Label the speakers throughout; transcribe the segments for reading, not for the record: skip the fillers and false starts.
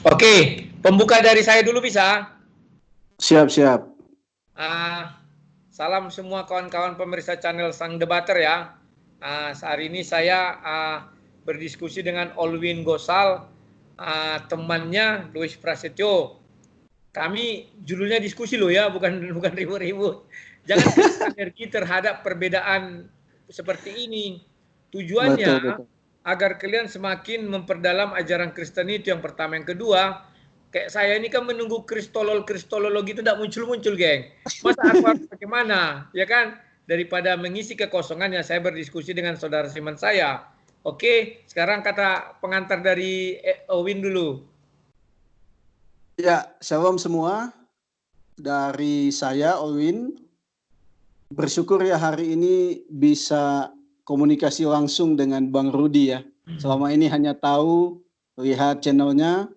Speaker 1: Oke, pembuka dari saya dulu bisa?
Speaker 2: Siap, siap.
Speaker 1: Salam semua kawan-kawan pemirsa channel Sang Debater ya. Hari ini saya berdiskusi dengan Olwin Gosal, temannya Louis Prasetyo. Kami judulnya diskusi loh ya, bukan ribut-ribut. Jangan keras energi terhadap perbedaan seperti ini. Tujuannya
Speaker 2: Betul, betul.
Speaker 1: agar kalian semakin memperdalam ajaran Kristen itu yang pertama. Yang kedua, kayak saya ini kan menunggu kristologi itu tidak muncul-muncul, geng. Masa aku harus bagaimana, ya kan? Daripada mengisi kekosongan yang saya berdiskusi dengan saudara Siman saya. Oke, sekarang kata pengantar dari Owen dulu.
Speaker 2: Ya, shalom semua. Dari saya, Olwin. Bersyukur ya hari ini bisa komunikasi langsung dengan Bang Rudi ya. Selama ini hanya tahu, lihat channelnya.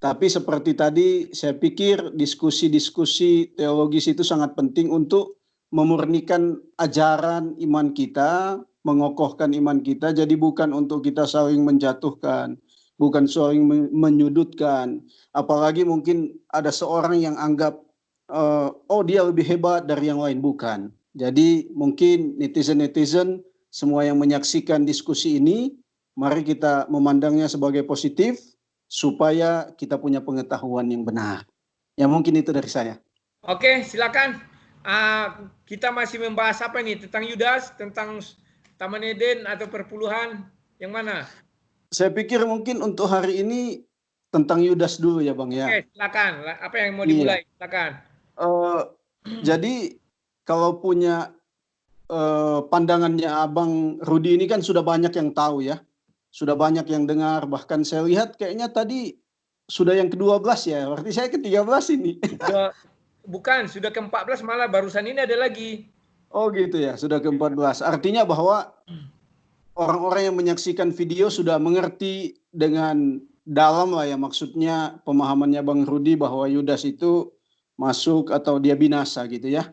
Speaker 2: Tapi seperti tadi, saya pikir diskusi-diskusi teologis itu sangat penting untuk memurnikan ajaran iman kita, mengokohkan iman kita. Jadi bukan untuk kita saling menjatuhkan, bukan saling menyudutkan. Apalagi mungkin ada seorang yang anggap, oh dia lebih hebat dari yang lain. Bukan. Jadi mungkin netizen-netizen semua yang menyaksikan diskusi ini, mari kita memandangnya sebagai positif, supaya kita punya pengetahuan yang benar. Ya mungkin itu dari saya.
Speaker 1: Oke, silakan. Kita masih membahas apa nih? Tentang Yudas, tentang Taman Eden atau perpuluhan? Yang mana?
Speaker 2: Saya pikir mungkin untuk hari ini tentang Yudas dulu ya Bang ya.
Speaker 1: Oke, silakan. Apa yang mau
Speaker 2: Iya.
Speaker 1: dimulai? Silakan.
Speaker 2: Jadi kalau punya pandangannya Abang Rudi ini kan sudah banyak yang tahu ya. Sudah banyak yang dengar, bahkan saya lihat kayaknya tadi sudah yang ke-12 ya. Berarti saya ke-13 ini.
Speaker 1: Bukan, sudah ke-14 malah barusan ini ada lagi.
Speaker 2: Oh gitu ya, sudah ke-14. Artinya bahwa orang-orang yang menyaksikan video sudah mengerti dengan dalam lah ya, maksudnya pemahamannya Bang Rudi bahwa Yudas itu masuk atau dia binasa gitu ya.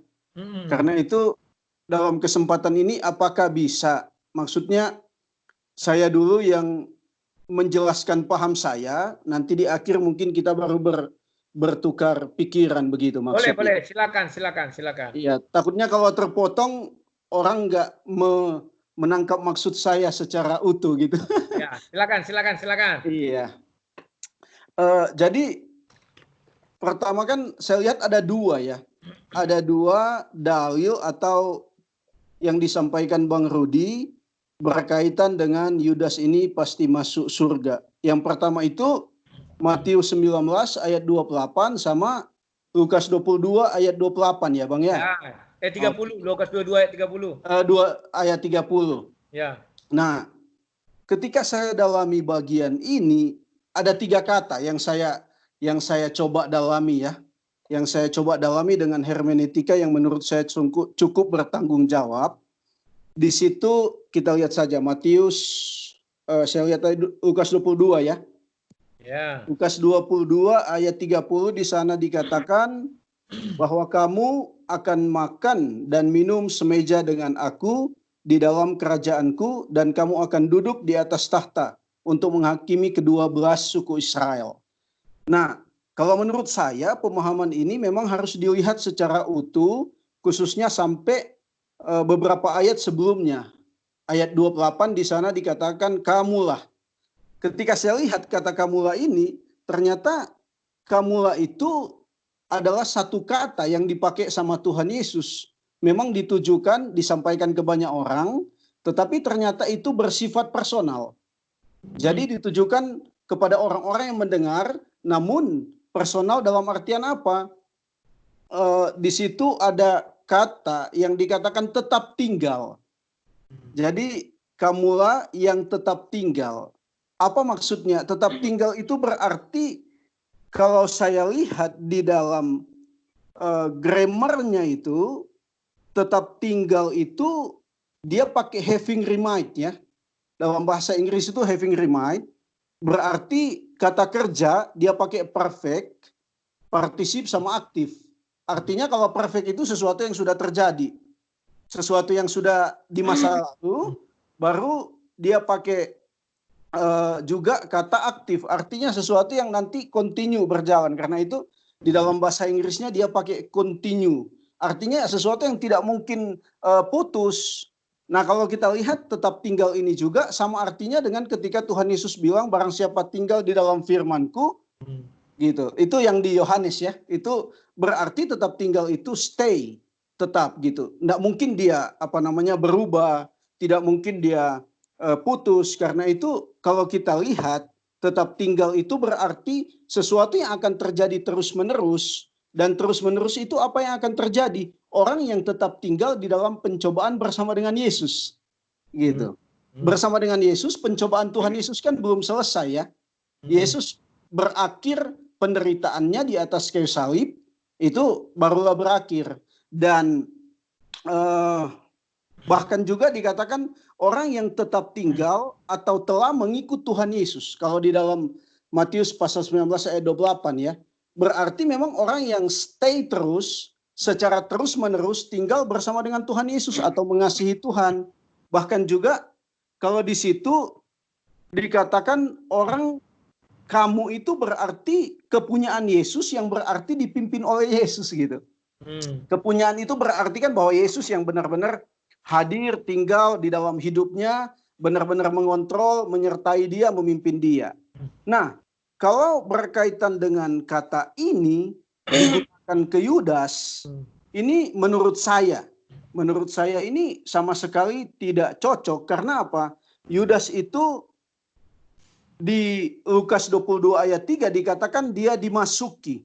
Speaker 2: Karena itu dalam kesempatan ini apakah bisa, maksudnya saya dulu yang menjelaskan paham saya, nanti di akhir mungkin kita baru bertukar pikiran begitu maksudnya.
Speaker 1: Boleh, silakan.
Speaker 2: Iya, takutnya kalau terpotong orang nggak menangkap maksud saya secara utuh gitu.
Speaker 1: Ya, silakan.
Speaker 2: Iya. Jadi pertama kan saya lihat ada dua ya. Ada dua dalil atau yang disampaikan Bang Rudi berkaitan dengan Yudas ini pasti masuk surga. Yang pertama itu Matius 19 ayat 28 sama Lukas 22 ayat 28 ya Bang ya.
Speaker 1: 30, Lukas 22 ayat 30.
Speaker 2: 2 ayat 30.
Speaker 1: Ya.
Speaker 2: Nah, ketika saya dalami bagian ini, ada 3 kata yang saya coba dalami ya. Yang saya coba dalami dengan hermeneutika yang menurut saya cukup bertanggung jawab. Di situ kita lihat saja Matius, saya lihat tadi Lukas 22 ya.
Speaker 1: Ya.
Speaker 2: Lukas 22 ayat 30 di sana dikatakan bahwa kamu akan makan dan minum semeja dengan aku di dalam kerajaanku, dan kamu akan duduk di atas tahta untuk menghakimi ke-12 suku Israel. Nah, kalau menurut saya pemahaman ini memang harus dilihat secara utuh, khususnya sampai beberapa ayat sebelumnya. Ayat 28 di sana dikatakan kamulah. Ketika saya lihat kata kamulah ini, ternyata kamulah itu adalah satu kata yang dipakai sama Tuhan Yesus. Memang ditujukan, disampaikan ke banyak orang, tetapi ternyata itu bersifat personal. Jadi ditujukan kepada orang-orang yang mendengar, namun personal dalam artian apa? Di situ ada kata yang dikatakan tetap tinggal. Jadi kamulah yang tetap tinggal. Apa maksudnya? Tetap tinggal itu berarti kalau saya lihat di dalam grammarnya itu, tetap tinggal itu dia pakai having remained ya. Dalam bahasa Inggris itu having remained berarti kata kerja dia pakai perfect, partisip sama aktif. Artinya kalau perfect itu sesuatu yang sudah terjadi, sesuatu yang sudah di masa lalu, baru dia pakai juga kata aktif, artinya sesuatu yang nanti continue berjalan. Karena itu di dalam bahasa Inggrisnya dia pakai continue, artinya sesuatu yang tidak mungkin putus. Nah, kalau kita lihat tetap tinggal ini juga sama artinya dengan ketika Tuhan Yesus bilang barang siapa tinggal di dalam firman-Ku, gitu. Itu yang di Yohanes ya. Itu berarti tetap tinggal itu stay, tetap gitu. Nggak mungkin dia berubah, tidak mungkin dia putus. Karena itu kalau kita lihat tetap tinggal itu berarti sesuatu yang akan terjadi terus-menerus, dan terus-menerus itu apa yang akan terjadi? Orang yang tetap tinggal di dalam pencobaan bersama dengan Yesus. Gitu. Bersama dengan Yesus, pencobaan Tuhan Yesus kan belum selesai ya. Yesus berakhir penderitaannya di atas kayu salib, itu barulah berakhir. Dan bahkan juga dikatakan orang yang tetap tinggal atau telah mengikut Tuhan Yesus. Kalau di dalam Matius pasal 19 ayat 28 ya. Berarti memang orang yang stay terus, secara terus-menerus tinggal bersama dengan Tuhan Yesus atau mengasihi Tuhan. Bahkan juga kalau di situ dikatakan orang, kamu itu berarti kepunyaan Yesus yang berarti dipimpin oleh Yesus gitu. Kepunyaan itu berarti kan bahwa Yesus yang benar-benar hadir, tinggal di dalam hidupnya, benar-benar mengontrol, menyertai dia, memimpin dia. Nah, kalau berkaitan dengan kata ini digunakan ke Yudas, ini menurut saya ini sama sekali tidak cocok. Karena apa? Yudas itu di Lukas 22 ayat 3 dikatakan dia dimasuki.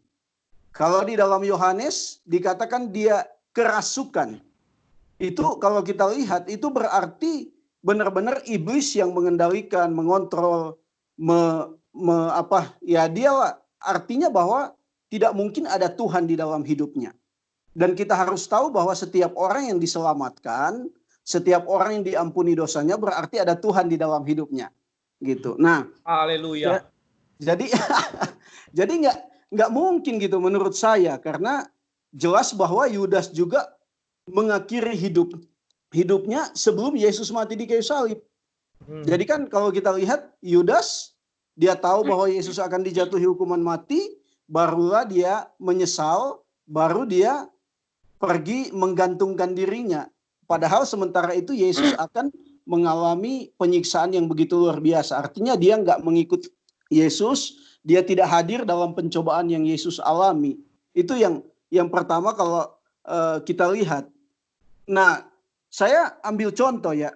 Speaker 2: Kalau di dalam Yohanes dikatakan dia kerasukan. Itu kalau kita lihat itu berarti benar-benar iblis yang mengendalikan, mengontrol, dia artinya bahwa tidak mungkin ada Tuhan di dalam hidupnya. Dan kita harus tahu bahwa setiap orang yang diselamatkan, setiap orang yang diampuni dosanya berarti ada Tuhan di dalam hidupnya. Gitu. Nah,
Speaker 1: haleluya.
Speaker 2: Jadi nggak mungkin gitu menurut saya, karena jelas bahwa Yudas juga mengakhiri hidupnya sebelum Yesus mati di kayu salib. Jadi kan kalau kita lihat Yudas, dia tahu bahwa Yesus akan dijatuhi hukuman mati, barulah dia menyesal, baru dia pergi menggantungkan dirinya. Padahal sementara itu Yesus akan mengalami penyiksaan yang begitu luar biasa. Artinya dia nggak mengikut Yesus, dia tidak hadir dalam pencobaan yang Yesus alami. Itu yang pertama kalau kita lihat. Nah, saya ambil contoh ya.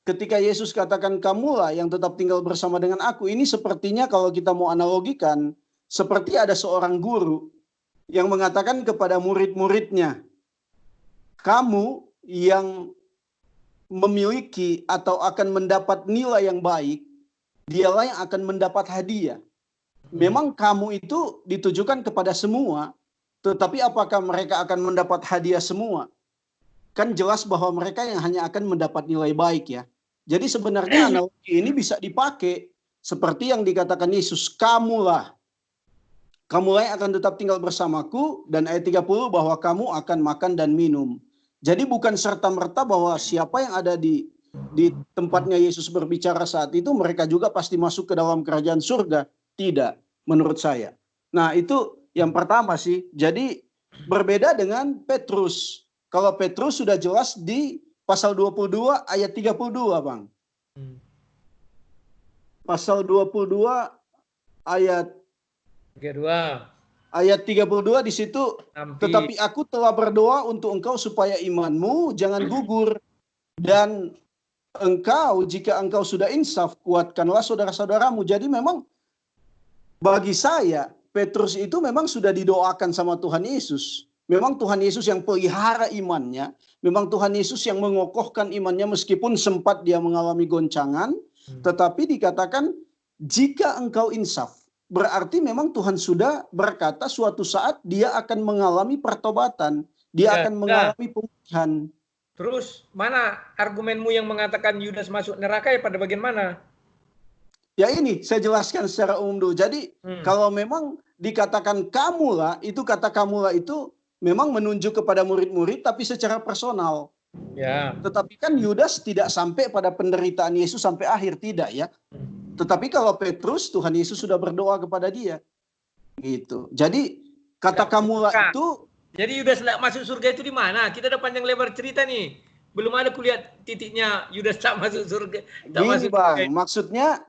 Speaker 2: Ketika Yesus katakan kamulah yang tetap tinggal bersama dengan aku, ini sepertinya kalau kita mau analogikan, seperti ada seorang guru yang mengatakan kepada murid-muridnya, kamu yang memiliki atau akan mendapat nilai yang baik, dialah yang akan mendapat hadiah. Memang kamu itu ditujukan kepada semua, tetapi apakah mereka akan mendapat hadiah semua? Kan jelas bahwa mereka yang hanya akan mendapat nilai baik ya. Jadi sebenarnya analogi ini bisa dipakai seperti yang dikatakan Yesus, kamulah yang akan tetap tinggal bersamaku, dan ayat 30 bahwa kamu akan makan dan minum. Jadi bukan serta-merta bahwa siapa yang ada di tempatnya Yesus berbicara saat itu mereka juga pasti masuk ke dalam kerajaan surga. Tidak, menurut saya. Nah, itu yang pertama sih. Jadi berbeda dengan Petrus. Kalau Petrus sudah jelas di pasal 22 ayat 32, Bang. Pasal 22 ayat 32 di situ, tetapi aku telah berdoa untuk engkau supaya imanmu jangan gugur, dan engkau jika engkau sudah insaf kuatkanlah saudara-saudaramu. Jadi memang bagi saya Petrus itu memang sudah didoakan sama Tuhan Yesus. Memang Tuhan Yesus yang pelihara imannya, memang Tuhan Yesus yang mengokohkan imannya meskipun sempat dia mengalami goncangan, tetapi dikatakan jika engkau insaf, berarti memang Tuhan sudah berkata suatu saat dia akan mengalami pertobatan, dia akan mengalami pemulihan.
Speaker 1: Terus mana argumenmu yang mengatakan Yudas masuk neraka ya pada bagian mana?
Speaker 2: Ya ini saya jelaskan secara umum dulu. Jadi kalau memang dikatakan kamulah, itu kata kamulah itu memang menunjuk kepada murid-murid tapi secara personal.
Speaker 1: Ya.
Speaker 2: Tetapi kan Yudas tidak sampai pada penderitaan Yesus sampai akhir, tidak ya. Tetapi kalau Petrus, Tuhan Yesus sudah berdoa kepada dia. Gitu. Jadi kata kamulah itu.
Speaker 1: Jadi Yudas masuk surga itu di mana? Kita udah panjang lebar cerita nih. Belum ada kulihat titiknya Yudas tak masuk surga.
Speaker 2: Gini Bang, maksudnya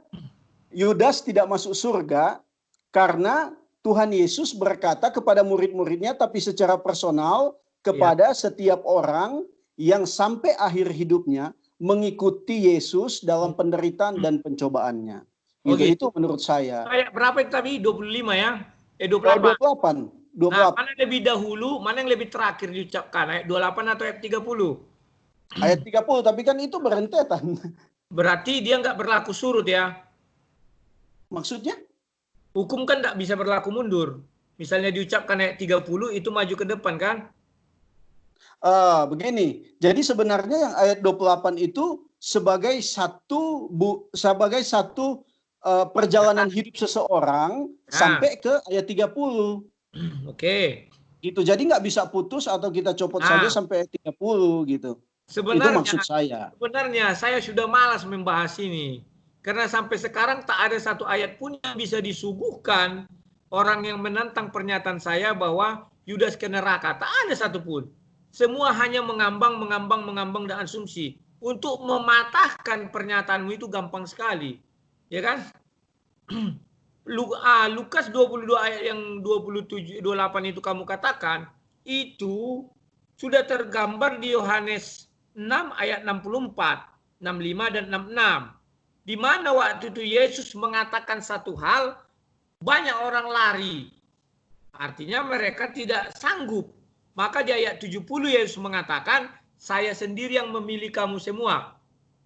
Speaker 2: Yudas tidak masuk surga karena Tuhan Yesus berkata kepada murid-muridnya, tapi secara personal kepada setiap orang yang sampai akhir hidupnya mengikuti Yesus dalam penderitaan dan pencobaannya. Itu menurut saya.
Speaker 1: Kayak berapa itu tadi? 25 ya? 28.
Speaker 2: 28.
Speaker 1: Nah, mana yang lebih dahulu, mana yang lebih terakhir diucapkan? Ayat 28 atau ayat 30?
Speaker 2: Ayat 30, tapi kan itu berentetan.
Speaker 1: Berarti dia nggak berlaku surut ya?
Speaker 2: Maksudnya?
Speaker 1: Hukum kan nggak bisa berlaku mundur. Misalnya diucapkan ayat 30, itu maju ke depan kan?
Speaker 2: Begini, jadi sebenarnya yang ayat 28 itu sebagai satu perjalanan hidup seseorang sampai ke ayat 30.
Speaker 1: Oke.
Speaker 2: Gitu. Jadi nggak bisa putus atau kita copot saja sampai ayat 30 gitu.
Speaker 1: Sebenarnya,
Speaker 2: itu maksud saya.
Speaker 1: Sebenarnya saya sudah malas membahas ini. Karena sampai sekarang tak ada satu ayat pun yang bisa disuguhkan orang yang menentang pernyataan saya bahwa Yudas ke neraka. Tak ada satupun. Semua hanya mengambang dan asumsi. Untuk mematahkan pernyataanmu itu gampang sekali. Ya kan? Lukas 22 ayat yang 27 28 itu kamu katakan, itu sudah tergambar di Yohanes 6 ayat 64, 65 dan 66. Di mana waktu itu Yesus mengatakan satu hal, banyak orang lari. Artinya mereka tidak sanggup. Maka di ayat 70 Yesus mengatakan, saya sendiri yang memilih kamu semua.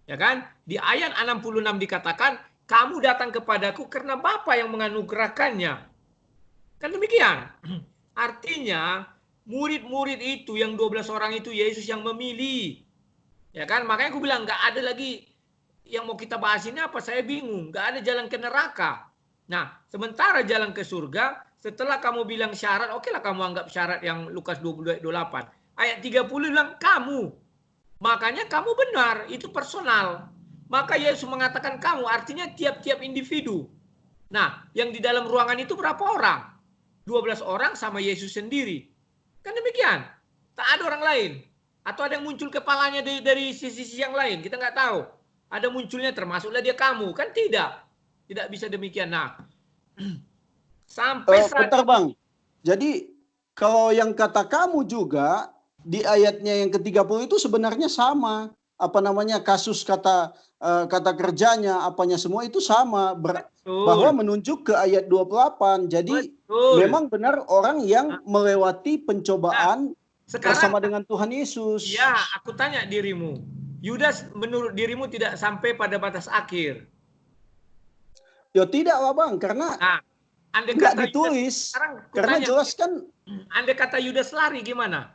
Speaker 1: Ya kan? Di ayat 66 dikatakan, kamu datang kepadaku karena Bapa yang menganugerahkannya. Kan demikian. Artinya, murid-murid itu yang 12 orang itu Yesus yang memilih. Ya kan? Makanya aku bilang nggak ada lagi yang mau kita bahas ini apa, saya bingung. Nggak ada jalan ke neraka. Nah, sementara jalan ke surga, setelah kamu bilang syarat, oke lah kamu anggap syarat yang Lukas 22 28. Ayat 30 bilang kamu. Makanya kamu benar, itu personal. Maka Yesus mengatakan kamu, artinya tiap-tiap individu. Nah, yang di dalam ruangan itu berapa orang? 12 orang sama Yesus sendiri. Kan demikian. Tak ada orang lain. Atau ada yang muncul kepalanya dari sisi-sisi yang lain. Kita nggak tahu. Ada munculnya termasuklah dia kamu. Kan tidak. Tidak bisa demikian. Nah, sampai saat...
Speaker 2: Bentar Bang. Jadi kalau yang kata kamu juga di ayatnya yang ke-30 itu sebenarnya sama. Apa namanya, kasus kata kerjanya, apanya semua itu sama. Bahwa menunjuk ke ayat 28. Jadi memang benar orang yang melewati pencobaan bersama dengan Tuhan Yesus.
Speaker 1: Ya, aku tanya dirimu. Yudas menurut dirimu tidak sampai pada batas akhir?
Speaker 2: Ya tidak lah Bang, karena nggak ditulis. Karena jelas kan.
Speaker 1: Andai kata Yudas lari gimana?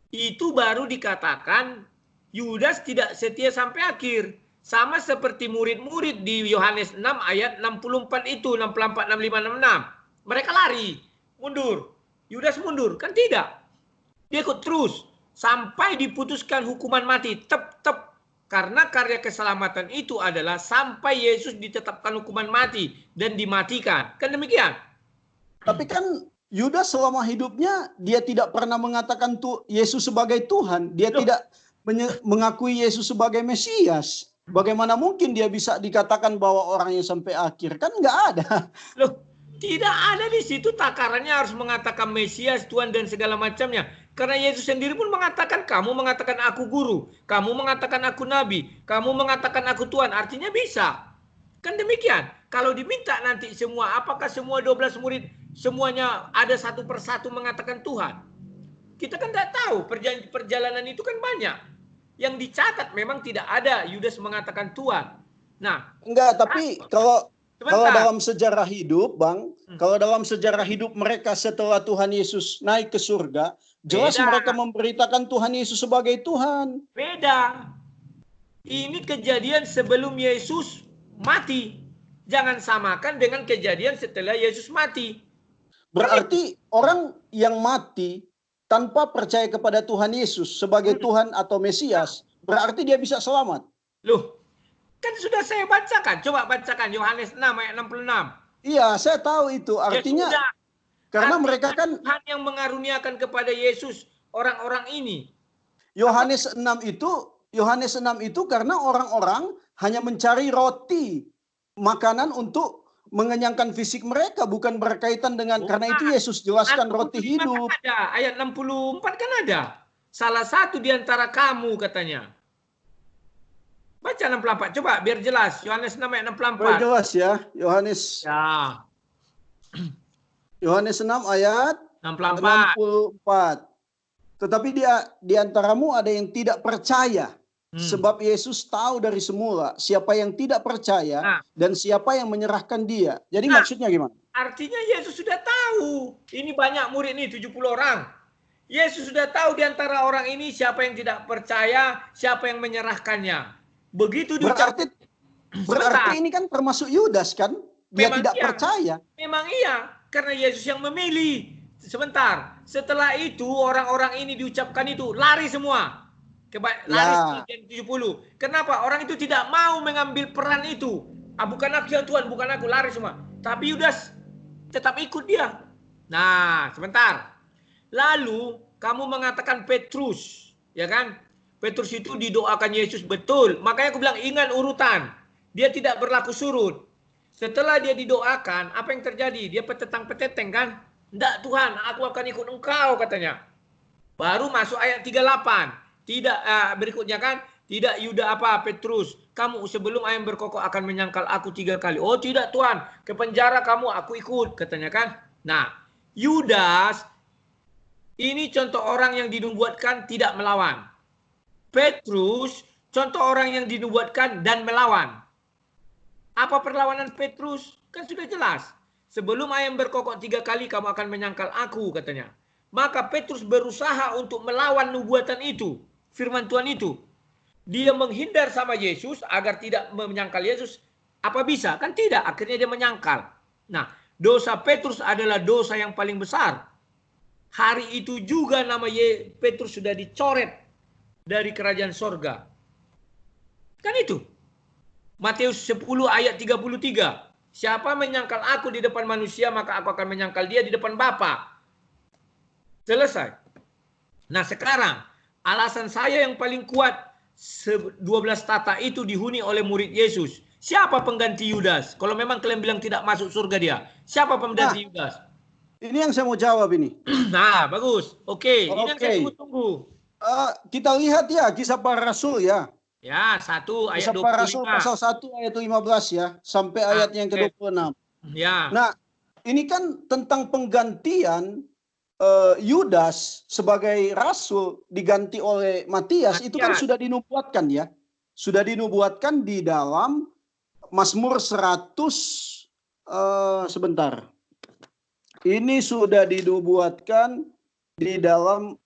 Speaker 1: Itu baru dikatakan Yudas tidak setia sampai akhir. Sama seperti murid-murid di Yohanes 6 ayat 64 itu, 64, 65, 66. Mereka lari, mundur. Yudas mundur, kan tidak. Dia ikut terus sampai diputuskan hukuman mati. Tep. Karena karya keselamatan itu adalah sampai Yesus ditetapkan hukuman mati dan dimatikan. Kan demikian?
Speaker 2: Tapi kan Yudas selama hidupnya dia tidak pernah mengatakan Yesus sebagai Tuhan. Dia tidak mengakui Yesus sebagai Mesias. Bagaimana mungkin dia bisa dikatakan bahwa orang yang sampai akhir? Kan nggak ada.
Speaker 1: Loh, tidak ada di situ takarannya harus mengatakan Mesias, Tuhan dan segala macamnya. Karena Yesus sendiri pun mengatakan, kamu mengatakan aku guru, kamu mengatakan aku nabi, kamu mengatakan aku Tuhan. Artinya bisa. Kan demikian. Kalau diminta nanti semua, apakah semua 12 murid semuanya ada satu persatu mengatakan Tuhan? Kita kan tidak tahu, perjalanan itu kan banyak. Yang dicatat memang tidak ada Yudas mengatakan Tuhan. Nah,
Speaker 2: enggak, tapi kalau dalam sejarah hidup, Bang, kalau dalam sejarah hidup mereka setelah Tuhan Yesus naik ke surga, jelas mereka memberitakan Tuhan Yesus sebagai Tuhan.
Speaker 1: Beda. Ini kejadian sebelum Yesus mati. Jangan samakan dengan kejadian setelah Yesus mati.
Speaker 2: Berarti orang yang mati tanpa percaya kepada Tuhan Yesus sebagai Tuhan atau Mesias, berarti dia bisa selamat.
Speaker 1: Loh, Kan sudah saya bacakan. Coba bacakan Yohanes 6 ayat 66.
Speaker 2: Iya, saya tahu itu.
Speaker 1: Ya
Speaker 2: Artinya
Speaker 1: sudah.
Speaker 2: karena
Speaker 1: Artinya
Speaker 2: mereka kan
Speaker 1: Tuhan yang mengaruniakan kepada Yesus orang-orang ini.
Speaker 2: Yohanes 6 itu karena orang-orang hanya mencari roti, makanan untuk mengenyangkan fisik mereka, bukan berkaitan dengan karena itu
Speaker 1: Bukan.
Speaker 2: Yesus jelaskan roti
Speaker 1: 65 kan
Speaker 2: hidup.
Speaker 1: ada. Ayat 64 kan ada. Salah satu di antara kamu katanya. Baca 64. Coba biar jelas. Yohanes 6 ayat
Speaker 2: Supaya
Speaker 1: 64.
Speaker 2: jelas ya, Yohanes
Speaker 1: Ya.
Speaker 2: Yohanes 6 ayat
Speaker 1: 64.
Speaker 2: 64. Tetapi di antaramu ada yang tidak percaya. Sebab Yesus tahu dari semula siapa yang tidak percaya dan siapa yang menyerahkan dia. Jadi maksudnya gimana?
Speaker 1: Artinya Yesus sudah tahu. Ini banyak murid nih, 70 orang. Yesus sudah tahu di antara orang ini siapa yang tidak percaya, siapa yang menyerahkannya. Begitu diucapkan.
Speaker 2: Berarti ini kan termasuk Yudas kan? Dia
Speaker 1: Memang
Speaker 2: tidak
Speaker 1: iya.
Speaker 2: percaya.
Speaker 1: Memang iya, karena Yesus yang memilih. Sebentar, setelah itu orang-orang ini diucapkan itu, lari semua. Lari 70. Kenapa? Orang itu tidak mau mengambil peran itu. Bukan aku ya Tuhan, bukan aku, lari semua. Tapi Yudas tetap ikut dia. Nah, sebentar. Lalu kamu mengatakan Petrus, ya kan? Petrus itu didoakan Yesus betul. Makanya aku bilang ingat urutan. Dia tidak berlaku surut. Setelah dia didoakan, apa yang terjadi? Dia petetang-peteteng kan? Enggak Tuhan, aku akan ikut engkau katanya. Baru masuk ayat 38. Tidak berikutnya kan? Tidak Yuda Petrus. Kamu sebelum ayam berkokok akan menyangkal aku 3 kali. Oh tidak Tuhan, ke penjara kamu aku ikut katanya kan. Nah, Yudas ini contoh orang yang dinubuatkan tidak melawan. Petrus contoh orang yang dinubuatkan dan melawan. Apa perlawanan Petrus? Kan sudah jelas. Sebelum ayam berkokok 3 kali kamu akan menyangkal aku katanya. Maka Petrus berusaha untuk melawan nubuatan itu. Firman Tuhan itu. Dia menghindar sama Yesus agar tidak menyangkal Yesus. Apa bisa? Kan tidak. Akhirnya dia menyangkal. Nah, dosa Petrus adalah dosa yang paling besar. Hari itu juga nama Petrus sudah dicoret dari kerajaan sorga. Kan itu. Matius 10 ayat 33. Siapa menyangkal aku di depan manusia, maka aku akan menyangkal dia di depan Bapa. Selesai. Nah sekarang, alasan saya yang paling kuat, 12 tata itu dihuni oleh murid Yesus. Siapa pengganti Yudas? Kalau memang kalian bilang tidak masuk surga dia. Siapa pengganti Yudas?
Speaker 2: Ini yang saya mau jawab ini.
Speaker 1: Nah, bagus. Oke, ini yang saya tunggu-tunggu.
Speaker 2: Kita lihat ya Kisah Para Rasul ya.
Speaker 1: Ya, 1 ayat 25.
Speaker 2: Kisah Para Rasul pasal 1 ayat 15 ya, sampai ayat yang ke-26.
Speaker 1: Ya.
Speaker 2: Nah, ini kan tentang penggantian Yudas sebagai rasul diganti oleh Matias. Itu kan sudah dinubuatkan ya. Sudah dinubuatkan di dalam Mazmur 100 sebentar. Ini sudah dinubuatkan di dalam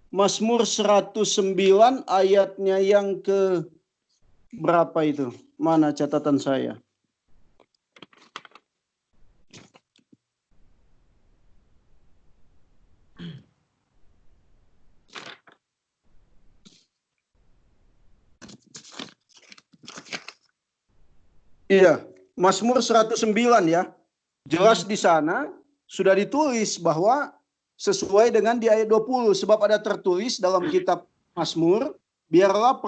Speaker 2: Mazmur 109 ayatnya yang ke berapa itu? Mana catatan saya? Iya, Mazmur 109 ya. Jelas di sana sudah ditulis bahwa sesuai dengan di ayat 20. Sebab ada tertulis dalam kitab Mazmur, biarlah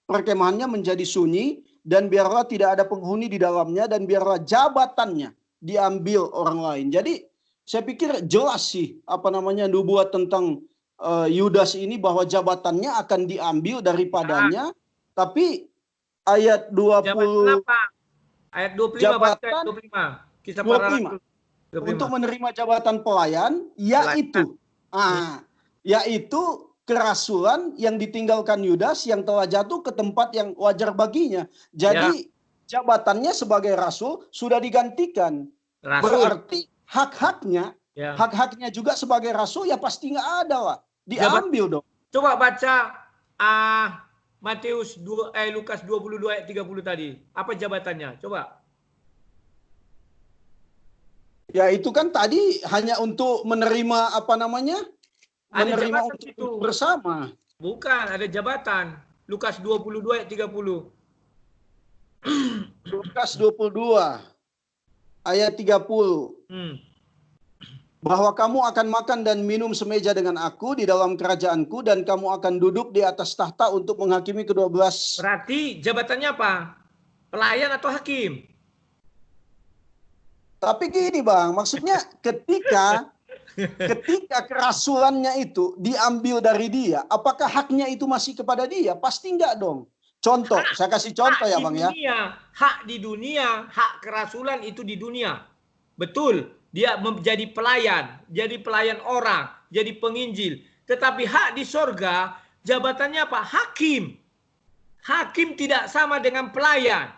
Speaker 2: perkemahannya menjadi sunyi, dan biarlah tidak ada penghuni di dalamnya, dan biarlah jabatannya diambil orang lain. Jadi saya pikir jelas sih nubuat tentang Yudas ini bahwa jabatannya akan diambil daripadanya. Tapi ayat 20
Speaker 1: ayat 25
Speaker 2: jabatan
Speaker 1: 25. Kisah
Speaker 2: 25. Untuk menerima jabatan pelayan yaitu kerasulan yang ditinggalkan Yudas yang telah jatuh ke tempat yang wajar baginya. Jadi jabatannya sebagai rasul sudah digantikan. Berarti hak-haknya juga sebagai rasul ya pasti nggak ada lah. Diambil dong.
Speaker 1: Coba baca Lukas 22 ayat 30 tadi. Apa jabatannya? Coba.
Speaker 2: Ya itu kan tadi hanya untuk menerima
Speaker 1: Ada
Speaker 2: menerima
Speaker 1: jabatan
Speaker 2: untuk
Speaker 1: itu.
Speaker 2: bersama.
Speaker 1: Bukan, ada jabatan. Lukas 22 ayat 30.
Speaker 2: Lukas 22 ayat 30. Bahwa kamu akan makan dan minum semeja dengan aku di dalam kerajaanku, dan kamu akan duduk di atas tahta untuk menghakimi kedua belas.
Speaker 1: Berarti jabatannya apa? Pelayan atau hakim?
Speaker 2: Tapi gini Bang, maksudnya ketika kerasulannya itu diambil dari dia, apakah haknya itu masih kepada dia? Pasti enggak dong. Contoh, saya kasih contoh ya Bang ya.
Speaker 1: Hak di dunia, hak kerasulan itu di dunia. Betul, dia menjadi pelayan, jadi pelayan orang, jadi penginjil. Tetapi hak di sorga, jabatannya apa? Hakim. Hakim tidak sama dengan pelayan.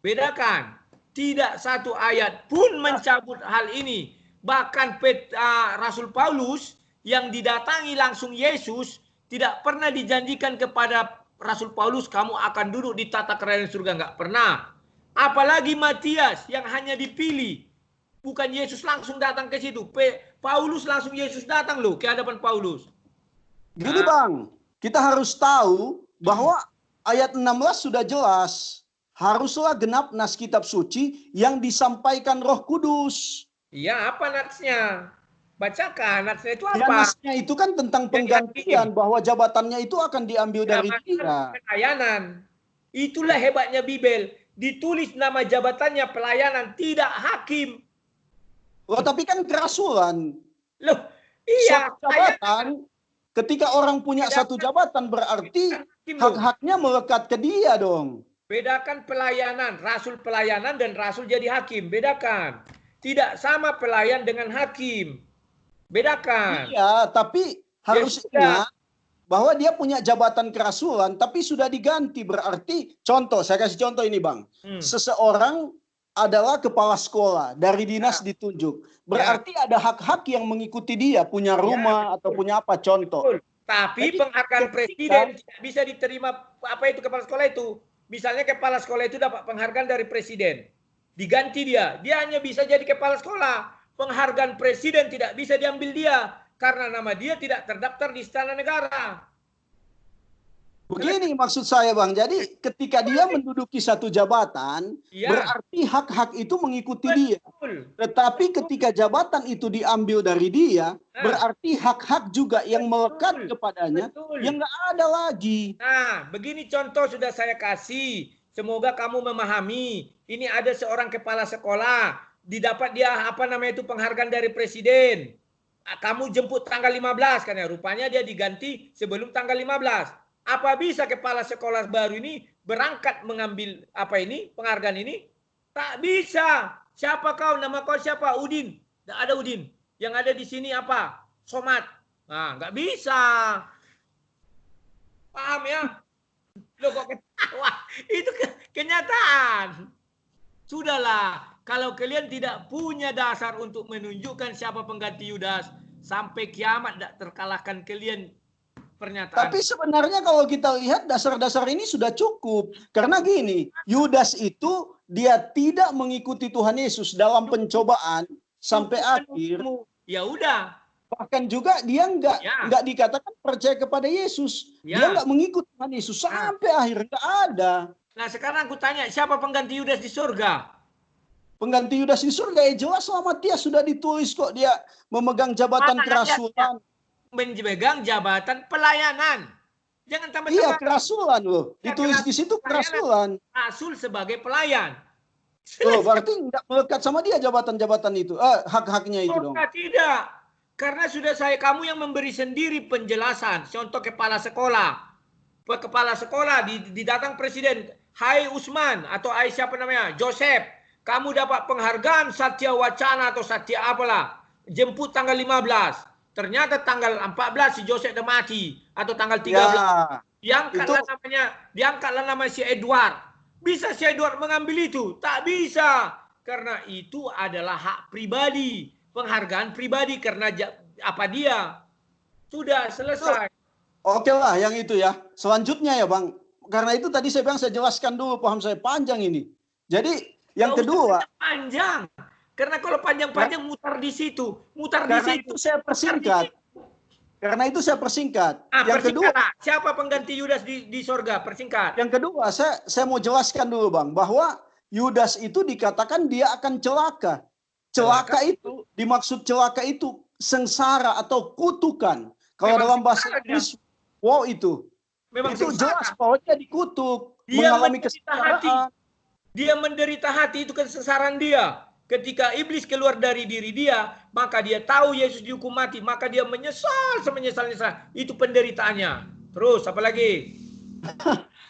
Speaker 1: Bedakan. Tidak satu ayat pun mencabut hal ini. Bahkan Rasul Paulus yang didatangi langsung Yesus tidak pernah dijanjikan kepada Rasul Paulus kamu akan duduk di tata kerajaan surga. Nggak pernah. Apalagi Matias yang hanya dipilih. Bukan Yesus langsung datang ke situ. Paulus langsung Yesus datang loh ke hadapan Paulus.
Speaker 2: Gini Bang, kita harus tahu bahwa ayat 16 sudah jelas. Haruslah genap nas kitab suci yang disampaikan Roh Kudus.
Speaker 1: Iya, apa natsnya? Bacakan, natsnya itu apa?
Speaker 2: Ya, nasnya itu kan tentang penggantian, bahwa jabatannya itu akan diambil dari dia.
Speaker 1: Pelayanan. Itulah hebatnya Bibel. Ditulis nama jabatannya pelayanan, tidak hakim.
Speaker 2: Loh, tapi kan kerasulan.
Speaker 1: Loh, iya.
Speaker 2: Jabatan, ketika orang punya satu jabatan berarti hak-haknya melekat ke dia dong.
Speaker 1: Bedakan pelayanan, rasul pelayanan dan rasul jadi hakim. Bedakan. Tidak sama pelayan dengan hakim. Bedakan.
Speaker 2: Iya, tapi harus ingat bahwa dia punya jabatan kerasulan, tapi sudah diganti. Berarti, contoh, saya kasih contoh ini Bang. Seseorang adalah kepala sekolah, dari dinas ditunjuk. Berarti ada hak-hak yang mengikuti dia, punya rumah atau punya apa, contoh.
Speaker 1: Tapi penghargaan presiden tidak bisa diterima, apa itu kepala sekolah itu. Misalnya kepala sekolah itu dapat penghargaan dari presiden. Diganti dia hanya bisa jadi kepala sekolah. Penghargaan presiden tidak bisa diambil dia. Karena nama dia tidak terdaftar di Istana Negara.
Speaker 2: Begini maksud saya Bang, jadi ketika dia menduduki satu jabatan, berarti hak-hak itu mengikuti dia. Tetapi ketika jabatan itu diambil dari dia, berarti hak-hak juga yang melekat kepadanya, yang nggak ada lagi.
Speaker 1: Nah, begini contoh sudah saya kasih. Semoga kamu memahami. Ini ada seorang kepala sekolah, didapat dia apa namanya itu penghargaan dari presiden. Kamu jemput tanggal 15 kan ya, rupanya dia diganti sebelum tanggal 15. Apa bisa kepala sekolah baru ini berangkat mengambil apa ini penghargaan ini? Tak bisa. Siapa kau? Nama kau siapa? Udin. Tidak ada Udin. Yang ada di sini apa? Somad. Nah, nggak bisa. Paham ya? Loh kok ketawa? Itu kenyataan. Sudahlah. Kalau kalian tidak punya dasar untuk menunjukkan siapa pengganti Yudas, sampai kiamat tidak terkalahkan kalian. Pernyataan.
Speaker 2: Tapi sebenarnya kalau kita lihat dasar-dasar ini sudah cukup. Karena gini, Yudas itu dia tidak mengikuti Tuhan Yesus dalam pencobaan sampai akhir.
Speaker 1: Ya udah.
Speaker 2: Bahkan juga dia nggak dikatakan percaya kepada Yesus. Dia nggak mengikuti Tuhan Yesus sampai akhir, nggak ada.
Speaker 1: Nah sekarang aku tanya, siapa pengganti Yudas di surga?
Speaker 2: Pengganti Yudas di surga ya jelas sama dia sudah ditulis kok, dia memegang jabatan kerasulan.
Speaker 1: Memegang jabatan pelayanan. Jangan tambah-tambah.
Speaker 2: Iya, kerasulan loh. Ditulis di situ kerasulan.
Speaker 1: Rasul sebagai pelayan.
Speaker 2: Oh, berarti nggak melekat sama dia jabatan-jabatan itu. Hak-haknya itu dong.
Speaker 1: Tidak. Karena sudah kamu yang memberi sendiri penjelasan. Contoh kepala sekolah. Kepala sekolah didatang presiden. Hai Usman atau hai siapa namanya? Joseph. Kamu dapat penghargaan Satya Wacana atau Satya apalah. Jemput tanggal 15. Ternyata tanggal 14 si Joseph udah mati atau tanggal 13. Diangkatlah namanya si Edward. Bisa si Edward mengambil itu? Tak bisa. Karena itu adalah hak pribadi, penghargaan pribadi karena apa dia. Sudah selesai.
Speaker 2: Oke lah yang itu ya. Selanjutnya ya Bang. Karena itu tadi saya bilang saya jelaskan dulu, paham saya panjang ini. Jadi yang kedua,
Speaker 1: panjang. Karena kalau panjang-panjang mutar di situ,
Speaker 2: itu saya persingkat. Karena itu saya persingkat.
Speaker 1: Yang kedua, siapa pengganti Yudas di sorga? Persingkat.
Speaker 2: Yang kedua, saya mau jelaskan dulu Bang, bahwa Yudas itu dikatakan dia akan celaka. Celaka itu, dimaksud celaka itu sengsara atau kutukan. Kalau dalam bahasa Inggris, wow itu.
Speaker 1: Memang
Speaker 2: itu
Speaker 1: sengsara.
Speaker 2: jelas bahwa dia dikutuk,
Speaker 1: Dia
Speaker 2: mengalami
Speaker 1: menderita hati. Dia menderita hati, itu kesengsaraan dia. Ketika iblis keluar dari diri dia, maka dia tahu Yesus dihukum mati, maka dia menyesal semenyesal-nyesal. Itu penderitaannya. Terus apa lagi?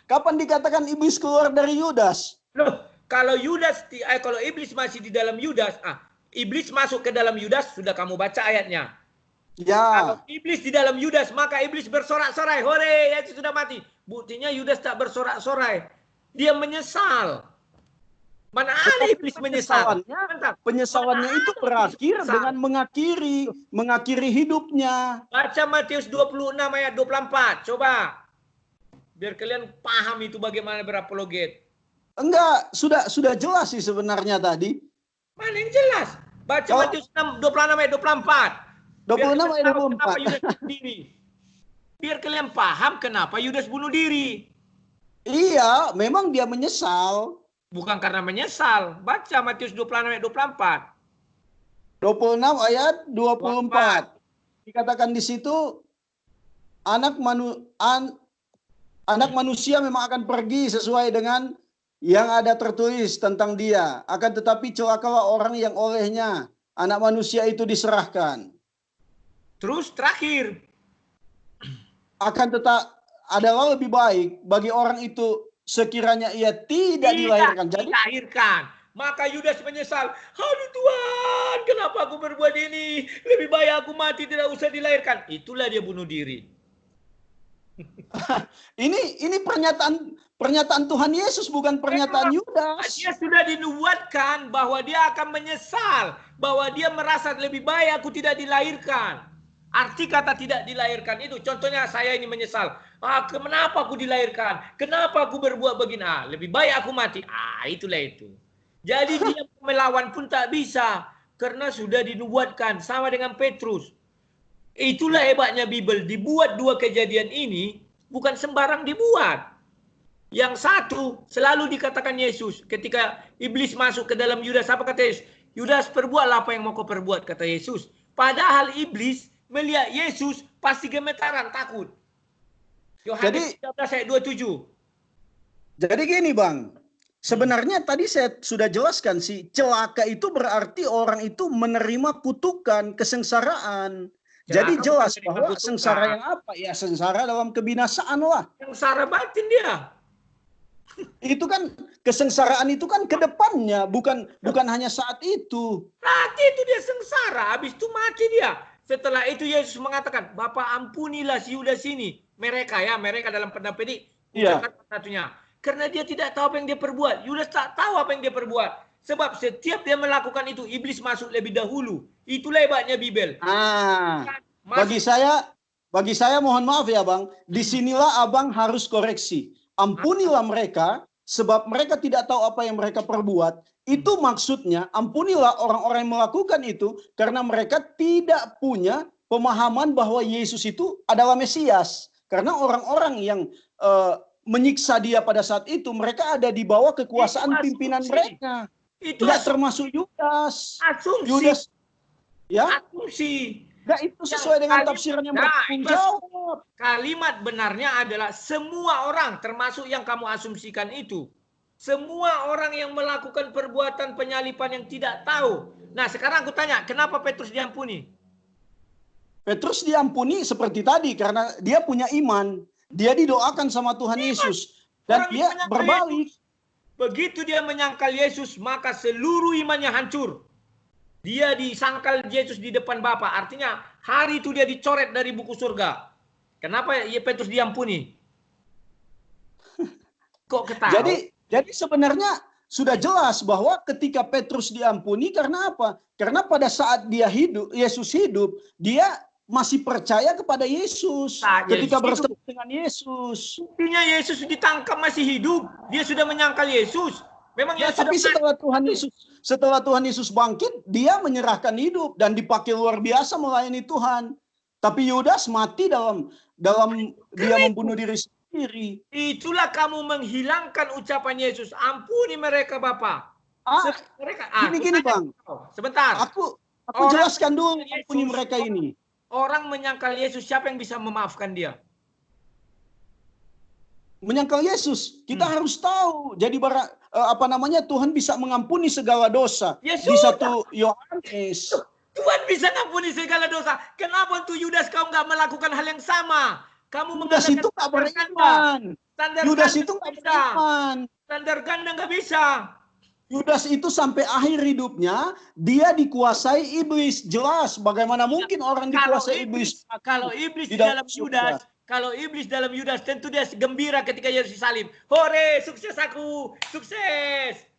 Speaker 2: Kapan dikatakan iblis keluar dari Yudas?
Speaker 1: Loh, kalau iblis masih di dalam Yudas, iblis masuk ke dalam Yudas, sudah kamu baca ayatnya.
Speaker 2: Ya.
Speaker 1: Kalau iblis di dalam Yudas, maka iblis bersorak-sorai, hore, Yesus sudah mati. Buktinya Yudas tak bersorak-sorai. Dia menyesal. Mana ada iblis menyesal?
Speaker 2: Penyesalannya itu berakhir dengan mengakhiri hidupnya.
Speaker 1: Baca Matius 26 ayat 24. Coba. Biar kalian paham itu bagaimana berapologet.
Speaker 2: Enggak, sudah jelas sih sebenarnya tadi.
Speaker 1: Mana yang jelas? Baca Matius 26 ayat 24.
Speaker 2: 26 ayat 24.
Speaker 1: Biar kalian paham kenapa Yudas bunuh diri.
Speaker 2: Iya, memang dia menyesal.
Speaker 1: Bukan karena menyesal. Baca Matius 26 ayat 24.
Speaker 2: 26 ayat 24. Dikatakan di situ anak manusia memang akan pergi sesuai dengan yang ada tertulis tentang dia. Akan tetapi celakalah orang yang olehnya anak manusia itu diserahkan.
Speaker 1: Terus terakhir.
Speaker 2: Akan tetap adalah lebih baik bagi orang itu sekiranya ia tidak dilahirkan. Jadi
Speaker 1: dilahirkan. Maka Yudas menyesal. Aduh Tuhan, kenapa aku berbuat ini? Lebih baik aku mati, tidak usah dilahirkan. Itulah dia bunuh diri.
Speaker 2: ini pernyataan Tuhan Yesus, bukan pernyataan Yudas.
Speaker 1: Dia sudah dinubuatkan bahwa dia akan menyesal, bahwa dia merasa lebih baik aku tidak dilahirkan. Arti kata tidak dilahirkan itu, contohnya saya ini menyesal. Kenapa aku dilahirkan? Kenapa aku berbuat begini? Lebih baik aku mati. Itulah itu. Jadi dia melawan pun tak bisa, karena sudah dinubuatkan, sama dengan Petrus. Itulah hebatnya Bible, dibuat dua kejadian ini bukan sembarang dibuat. Yang satu selalu dikatakan Yesus ketika iblis masuk ke dalam Yudas, apa kata Yesus? Yudas, perbuatlah apa yang mau kau perbuat, kata Yesus. Padahal iblis melihat Yesus pasti gemetaran, takut. Yohanes 13 ayat 27.
Speaker 2: Jadi gini Bang, sebenarnya tadi saya sudah jelaskan sih, celaka itu berarti orang itu menerima kutukan, kesengsaraan. Jadi jelas bahwa sengsara yang apa? Ya sengsara dalam kebinasaan lah.
Speaker 1: Sengsara batin dia.
Speaker 2: Itu kan kesengsaraan itu kan ke depannya, bukan hanya saat itu.
Speaker 1: Saat itu dia sengsara, habis itu mati dia. Setelah itu Yesus mengatakan, Bapa ampunilah si Yudas ini. Mereka dalam pendapat satunya. Karena dia tidak tahu apa yang dia perbuat. Yudas tak tahu apa yang dia perbuat. Sebab setiap dia melakukan itu, iblis masuk lebih dahulu. Itulah hebatnya Bible.
Speaker 2: Bagi saya mohon maaf ya Bang, disinilah Abang harus koreksi. Ampunilah mereka, sebab mereka tidak tahu apa yang mereka perbuat. Itu maksudnya, ampunilah orang-orang yang melakukan itu, karena mereka tidak punya pemahaman bahwa Yesus itu adalah Mesias. Karena orang-orang yang menyiksa dia pada saat itu, mereka ada di bawah kekuasaan pimpinan mereka.
Speaker 1: Itu
Speaker 2: tidak termasuk Yudas.
Speaker 1: Asumsi.
Speaker 2: Yudas, ya?
Speaker 1: Asumsi.
Speaker 2: Enggak, itu sesuai dengan tafsiran yang bertanggung jawab.
Speaker 1: Kalimat benarnya adalah semua orang, termasuk yang kamu asumsikan itu. Semua orang yang melakukan perbuatan penyalipan yang tidak tahu. Nah, sekarang aku tanya, kenapa Petrus diampuni?
Speaker 2: Petrus diampuni seperti tadi, karena dia punya iman. Dia didoakan sama Tuhan Yesus. Dan dia berbalik.
Speaker 1: Begitu dia menyangkal Yesus, maka seluruh imannya hancur. Dia disangkal Yesus di depan Bapa. Artinya hari itu dia dicoret dari buku surga. Kenapa Petrus diampuni? Kok ketawa?
Speaker 2: Jadi sebenarnya sudah jelas bahwa ketika Petrus diampuni karena apa? Karena pada saat dia hidup, Yesus hidup, dia masih percaya kepada Yesus. Ketika bertemu dengan Yesus.
Speaker 1: Buktinya Yesus ditangkap masih hidup. Dia sudah menyangkal Yesus. Memang
Speaker 2: tapi setelah Tuhan Yesus bangkit, dia menyerahkan hidup dan dipakai luar biasa melayani Tuhan. Tapi Yudas mati dalam dia membunuh diri sendiri.
Speaker 1: Itulah kamu menghilangkan ucapan Yesus. Ampuni mereka, Bapak.
Speaker 2: Gini Bang.
Speaker 1: Sebentar.
Speaker 2: Aku jelaskan dulu ampuni mereka ini.
Speaker 1: Orang menyangkal Yesus, siapa yang bisa memaafkan dia?
Speaker 2: Menyangkal Yesus, kita harus tahu. Jadi Tuhan bisa mengampuni segala dosa.
Speaker 1: Ya
Speaker 2: di 1 Yohanes.
Speaker 1: Tuhan bisa mengampuni segala dosa. Kenapa untuk Yudas kau nggak melakukan hal yang sama? Kamu
Speaker 2: Yudas itu nggak beriman. Yudas itu nggak beriman.
Speaker 1: Standar ganda nggak bisa.
Speaker 2: Yudas itu sampai akhir hidupnya dia dikuasai iblis. Jelas bagaimana mungkin orang dikuasai iblis.
Speaker 1: Kalau iblis di dalam Yudas, kalau iblis dalam Yudas tentu dia gembira ketika Yesus disalib. Hore, sukses aku, sukses.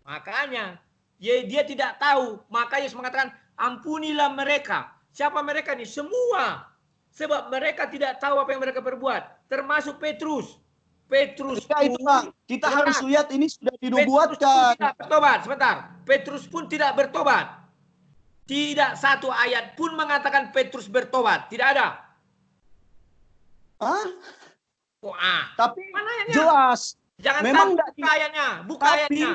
Speaker 1: Makanya dia tidak tahu. Maka Yesus mengatakan, ampunilah mereka. Siapa mereka nih? Semua. Sebab mereka tidak tahu apa yang mereka perbuat. Termasuk Petrus.
Speaker 2: Itu Bang, kita harus lihat ini sudah dinubuatkan.
Speaker 1: Tidak bertobat, sebentar. Petrus pun tidak bertobat. Tidak satu ayat pun mengatakan Petrus bertobat. Tidak ada.
Speaker 2: Tapi jelas.
Speaker 1: Jangan
Speaker 2: memang
Speaker 1: buka ayatnya. Buka ayatnya.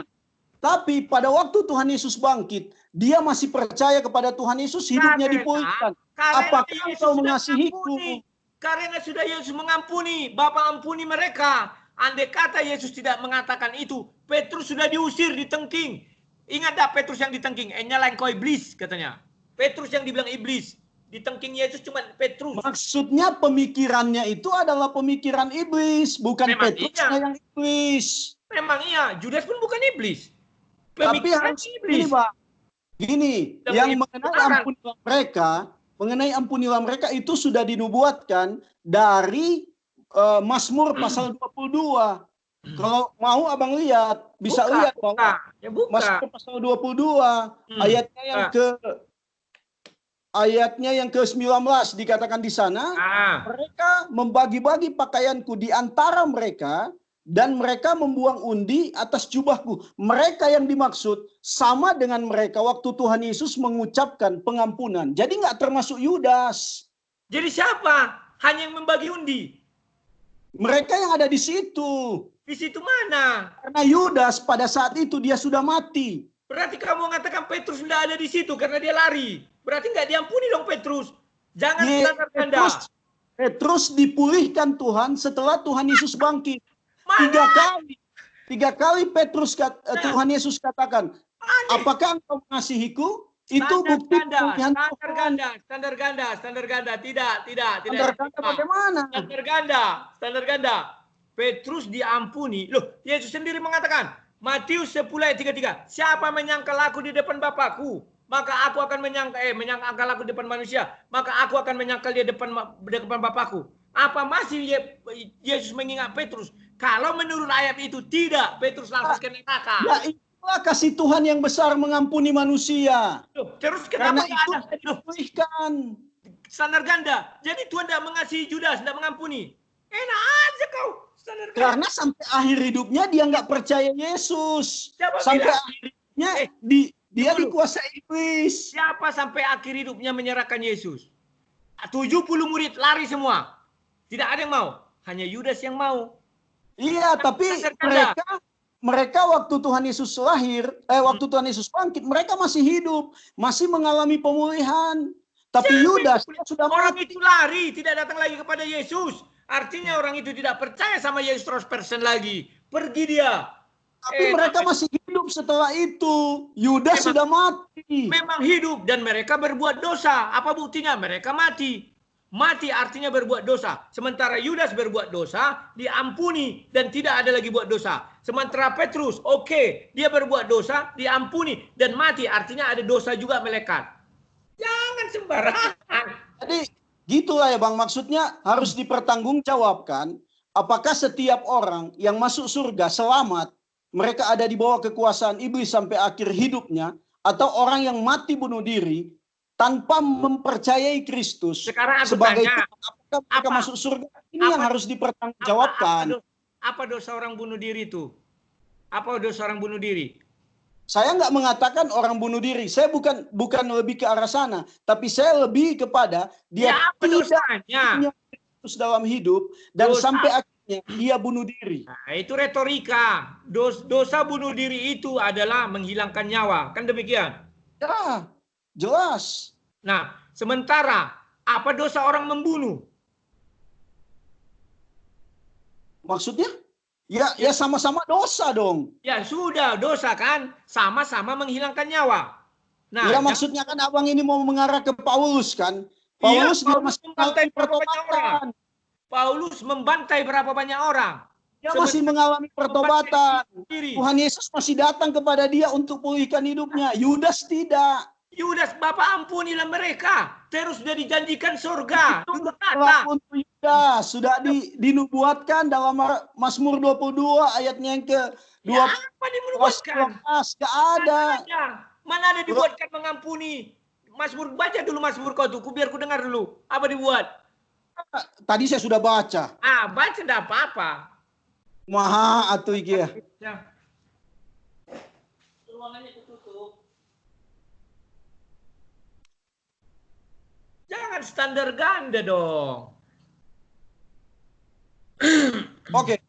Speaker 2: Tapi pada waktu Tuhan Yesus bangkit, dia masih percaya kepada Tuhan Yesus, hidupnya dipulihkan. Apakah engkau mengasihiku?
Speaker 1: Karena sudah Yesus mengampuni, Bapa ampuni mereka. Andai kata Yesus tidak mengatakan itu, Petrus sudah diusir, ditengking. Ingat tak Petrus yang ditengking? Nyalain kau iblis katanya. Petrus yang dibilang iblis. Ditengking Yesus cuma Petrus.
Speaker 2: Maksudnya pemikirannya itu adalah pemikiran iblis, bukan Petrusnya yang iblis.
Speaker 1: Memang iya, Judas pun bukan iblis.
Speaker 2: Tapi harus iblis. Gini, yang mengenai ampunilah mereka itu sudah dinubuatkan dari Mazmur pasal 22. Kalau mau abang lihat, bisa lihat bahwa Mazmur pasal 22 ayatnya yang ke-19 dikatakan di sana, mereka membagi-bagi pakaianku di antara mereka dan mereka membuang undi atas jubahku. Mereka yang dimaksud sama dengan mereka waktu Tuhan Yesus mengucapkan pengampunan. Jadi nggak termasuk Yudas.
Speaker 1: Jadi siapa? Hanya yang membagi undi.
Speaker 2: Mereka yang ada di situ.
Speaker 1: Di situ mana?
Speaker 2: Karena Yudas pada saat itu dia sudah mati.
Speaker 1: Berarti kamu mengatakan Petrus tidak ada di situ karena dia lari. Berarti nggak diampuni dong Petrus. Jangan standar.
Speaker 2: Petrus dipulihkan Tuhan setelah Tuhan Yesus bangkit. Tiga kali Tuhan Yesus katakan, apakah engkau mengasihiku? Itu bukti pemulihan Tuhan.
Speaker 1: Standar ganda. Tidak.
Speaker 2: Standar ganda bagaimana?
Speaker 1: Standar ganda. Petrus diampuni. Loh, Yesus sendiri mengatakan, Matius 10 ayat 33, siapa menyangkal aku di depan Bapakku, maka aku akan menyangkal aku di depan manusia, maka aku akan menyangkal dia depan Bapakku. Apa masih Yesus mengingat Petrus? Kalau menurut ayat itu tidak, Petrus langsung ke neraka.
Speaker 2: Ya itulah kasih Tuhan yang besar mengampuni manusia.
Speaker 1: Terus kenapa
Speaker 2: itu dipulihkan?
Speaker 1: Standar ganda. Jadi Tuhan tidak mengasihi Judas, tidak mengampuni. Enak aja kau. Standar ganda.
Speaker 2: Karena sampai akhir hidupnya dia nggak percaya Yesus. Sampai akhir hidupnya dia dikuasai iblis.
Speaker 1: Siapa sampai akhir hidupnya menyerahkan Yesus? 70 murid lari semua. Tidak ada yang mau. Hanya Yudas yang mau.
Speaker 2: Iya, tapi mereka waktu Tuhan Yesus waktu Tuhan Yesus bangkit, mereka masih hidup, masih mengalami pemulihan. Tapi Yudas sudah mati.
Speaker 1: Orang itu lari, tidak datang lagi kepada Yesus. Artinya orang itu tidak percaya sama Yesus 100% lagi. Pergi dia.
Speaker 2: Tapi mereka masih hidup setelah itu. Yudas sudah mati.
Speaker 1: Memang hidup dan mereka berbuat dosa. Apa buktinya? Mereka mati. Mati artinya berbuat dosa. Sementara Yudas berbuat dosa, diampuni dan tidak ada lagi buat dosa. Sementara Petrus, dia berbuat dosa, diampuni dan mati artinya ada dosa juga melekat. Jangan sembarangan.
Speaker 2: Jadi gitulah ya Bang, maksudnya harus dipertanggungjawabkan apakah setiap orang yang masuk surga selamat, mereka ada di bawah kekuasaan iblis sampai akhir hidupnya, atau orang yang mati bunuh diri tanpa mempercayai Kristus sebagai Tuhan, apakah mereka masuk surga? Ini yang harus dipertanggungjawabkan.
Speaker 1: Apa dosa orang bunuh diri itu? Apa dosa orang bunuh diri?
Speaker 2: Saya nggak mengatakan orang bunuh diri. Saya bukan lebih ke arah sana, tapi saya lebih kepada dia
Speaker 1: Ya, apa
Speaker 2: tidak
Speaker 1: dosanya?
Speaker 2: punya Kristus dalam hidup dan
Speaker 1: Dosa.
Speaker 2: sampai akhirnya dia bunuh diri.
Speaker 1: Nah, itu retorika. Dosa bunuh diri itu adalah menghilangkan nyawa. Kan demikian?
Speaker 2: Ya, jelas.
Speaker 1: Nah, sementara apa dosa orang membunuh?
Speaker 2: Maksudnya? Ya sama-sama dosa dong.
Speaker 1: Ya sudah, dosa kan? Sama-sama menghilangkan nyawa. Nah,
Speaker 2: Ya maksudnya kan abang ini mau mengarah ke Paulus kan?
Speaker 1: iya,
Speaker 2: Paulus dia masih
Speaker 1: membantai
Speaker 2: mengalami
Speaker 1: berapa banyak orang?
Speaker 2: pertobatan.
Speaker 1: Paulus membantai berapa banyak orang?
Speaker 2: Dia masih mengalami pertobatan.
Speaker 1: Diri.
Speaker 2: Tuhan Yesus masih datang kepada dia untuk pulihkan hidupnya. Yudas tidak.
Speaker 1: Yudas, Bapak ampunilah mereka. Terus sudah dijanjikan surga.
Speaker 2: Itu berlaku untuk Yudas. Sudah dinubuatkan dalam Mazmur 22 ayatnya yang ke-20.
Speaker 1: Ya, apa dinubuatkan?
Speaker 2: Gak ada.
Speaker 1: Mana ada dibuatkan mengampuni? Mazmur, baca dulu Mazmur kau tuh. Biar ku dengar dulu. Apa dibuat?
Speaker 2: Tadi saya sudah baca.
Speaker 1: Baca enggak apa-apa.
Speaker 2: Maha atuh iki ya.
Speaker 1: Ruangannya ketutup. Jangan standar ganda dong.
Speaker 2: Oke.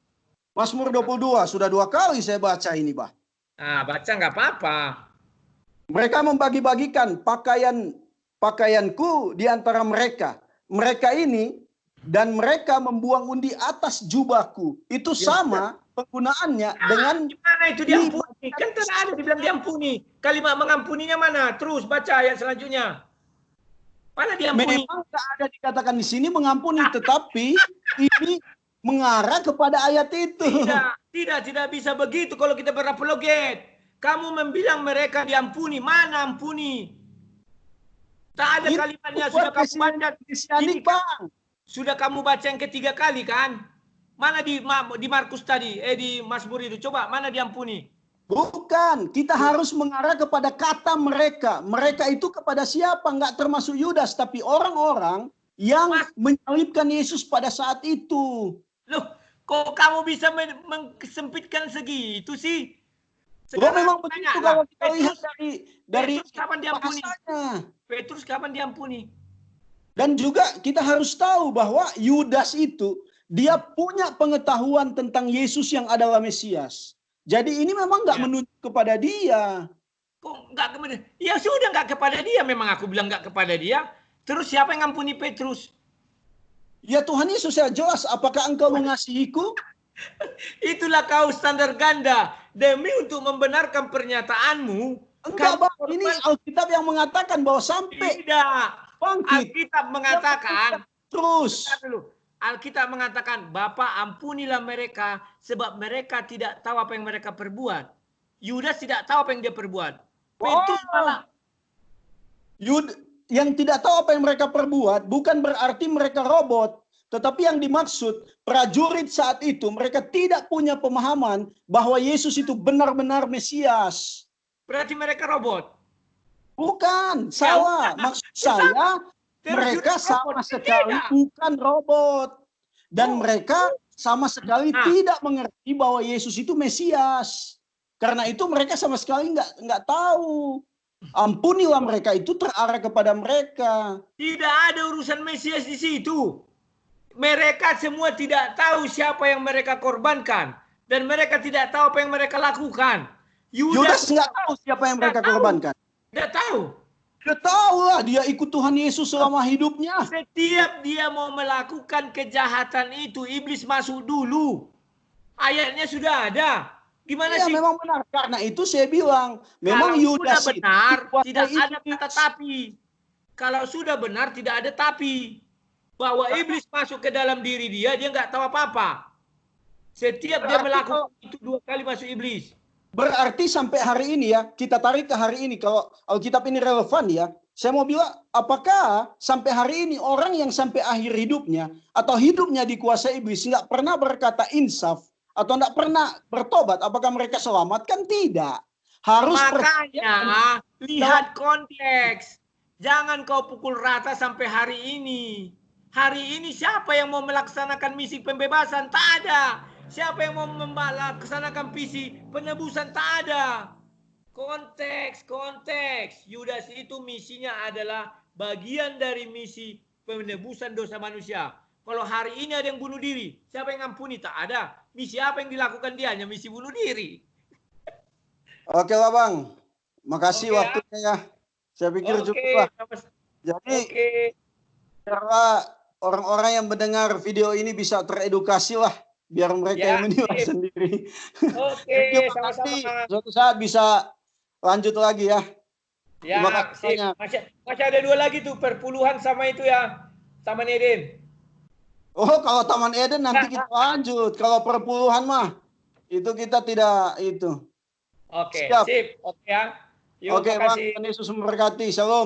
Speaker 2: Mazmur 22 sudah 2 kali saya baca ini, Bah.
Speaker 1: Baca nggak apa-apa.
Speaker 2: Mereka membagi-bagikan pakaianku di antara mereka. Mereka ini dan mereka membuang undi atas jubahku. Itu sama penggunaannya dengan
Speaker 1: gimana itu diampuni? Kan tidak ada dibilang diampuni. Kalimat mengampuninya mana? Terus baca ayat selanjutnya. Mana diampuni?
Speaker 2: Memang tidak ada dikatakan di sini mengampuni, tetapi ini mengarah kepada ayat itu.
Speaker 1: Tidak bisa begitu kalau kita berapologet. Kamu membilang mereka diampuni, mana ampuni? Tak ada
Speaker 2: Ini
Speaker 1: kalimatnya, sudah kamu baca.
Speaker 2: Ini, Bang.
Speaker 1: Sudah kamu baca yang ketiga kali kan? Mana di Markus tadi, di Mazmur itu, coba mana diampuni?
Speaker 2: Bukan, kita harus mengarah kepada kata mereka. Mereka itu kepada siapa? Enggak termasuk Yudas, tapi orang-orang yang menyalibkan Yesus pada saat itu.
Speaker 1: Loh, kok kamu bisa mengesempitkan segitu sih?
Speaker 2: Memang begitu kalau kita lihat dari
Speaker 1: Petrus kapan diampuni?
Speaker 2: bahasanya.
Speaker 1: Petrus kapan diampuni?
Speaker 2: Dan juga kita harus tahu bahwa Yudas itu dia punya pengetahuan tentang Yesus yang adalah Mesias. Jadi ini memang nggak menunjuk kepada dia.
Speaker 1: Kok nggak kepada? Ya sudah nggak kepada dia. Memang aku bilang nggak kepada dia. Terus siapa yang ngampuni Petrus?
Speaker 2: Ya Tuhan Yesus ya jelas. Apakah engkau mengasihiku?
Speaker 1: Itulah kau standar ganda. Demi untuk membenarkan pernyataanmu.
Speaker 2: Enggak, Bang. Ini Alkitab yang mengatakan bahwa sampai
Speaker 1: tidak.
Speaker 2: bangkit.
Speaker 1: Alkitab mengatakan.
Speaker 2: Terus.
Speaker 1: Alkitab mengatakan, Bapa ampunilah mereka sebab mereka tidak tahu apa yang mereka perbuat. Yudas tidak tahu apa yang dia perbuat. Petrus malah.
Speaker 2: Yang tidak tahu apa yang mereka perbuat bukan berarti mereka robot. Tetapi yang dimaksud prajurit saat itu mereka tidak punya pemahaman bahwa Yesus itu benar-benar Mesias.
Speaker 1: Berarti mereka robot?
Speaker 2: Bukan, salah. Maksud saya mereka sama sekali bukan robot. Dan mereka sama sekali tidak mengerti bahwa Yesus itu Mesias. Karena itu mereka sama sekali nggak tahu. Ampunilah mereka itu terarah kepada mereka.
Speaker 1: Tidak ada urusan Mesias di situ. Mereka semua tidak tahu siapa yang mereka korbankan. Dan mereka tidak tahu apa yang mereka lakukan.
Speaker 2: Yudas nggak tahu siapa yang mereka korbankan.
Speaker 1: Tidak tahu.
Speaker 2: Dia tahu lah, dia ikut Tuhan Yesus selama hidupnya.
Speaker 1: Setiap dia mau melakukan kejahatan itu, iblis masuk dulu. Ayatnya sudah ada. Gimana sih?
Speaker 2: Memang benar. Karena itu saya bilang, memang Yudas
Speaker 1: sudah benar, tidak ada kata tapi. Kalau sudah benar, tidak ada tapi. Bahwa iblis masuk ke dalam diri dia nggak tahu apa-apa. Setiap dia melakukan itu 2 kali masuk iblis.
Speaker 2: Berarti sampai hari ini ya, kita tarik ke hari ini. Kalau Alkitab ini relevan ya, saya mau bilang, apakah sampai hari ini orang yang sampai akhir hidupnya, atau hidupnya dikuasai iblis, nggak pernah berkata insaf, atau nggak pernah bertobat, apakah mereka selamat? Kan tidak. Harus
Speaker 1: makanya lihat konteks. Jangan kau pukul rata sampai hari ini. Hari ini siapa yang mau melaksanakan misi pembebasan? Tak ada. Siapa yang mau melaksanakan misi penebusan? Tak ada. Konteks. Yudas itu misinya adalah bagian dari misi penebusan dosa manusia. Kalau hari ini ada yang bunuh diri, siapa yang ngampuni? Tak ada. Misi apa yang dilakukan dia? Hanya misi bunuh diri.
Speaker 2: Oke lah Bang. Makasih
Speaker 1: Oke,
Speaker 2: waktunya ya. Saya pikir
Speaker 1: oke.
Speaker 2: cukup lah. Jadi
Speaker 1: Oke.
Speaker 2: karena orang-orang yang mendengar video ini bisa teredukasi lah. Biar mereka
Speaker 1: Ya,
Speaker 2: yang menilai
Speaker 1: sip.
Speaker 2: sendiri.
Speaker 1: Oke,
Speaker 2: Terima
Speaker 1: sama-sama.
Speaker 2: kasih. Suatu saat bisa lanjut lagi ya. Terima
Speaker 1: Ya,
Speaker 2: kasih
Speaker 1: sip.
Speaker 2: banyak.
Speaker 1: Masih ada 2 lagi tuh, perpuluhan sama itu ya. Taman Eden.
Speaker 2: Oh, kalau Taman Eden nanti kita lanjut. Kalau perpuluhan mah itu kita tidak itu.
Speaker 1: Oke,
Speaker 2: Siap.
Speaker 1: sip. Oke ya. Yuk,
Speaker 2: Oke, Bang.
Speaker 1: makasih.
Speaker 2: Tuhan Yesus memberkati. Shalom.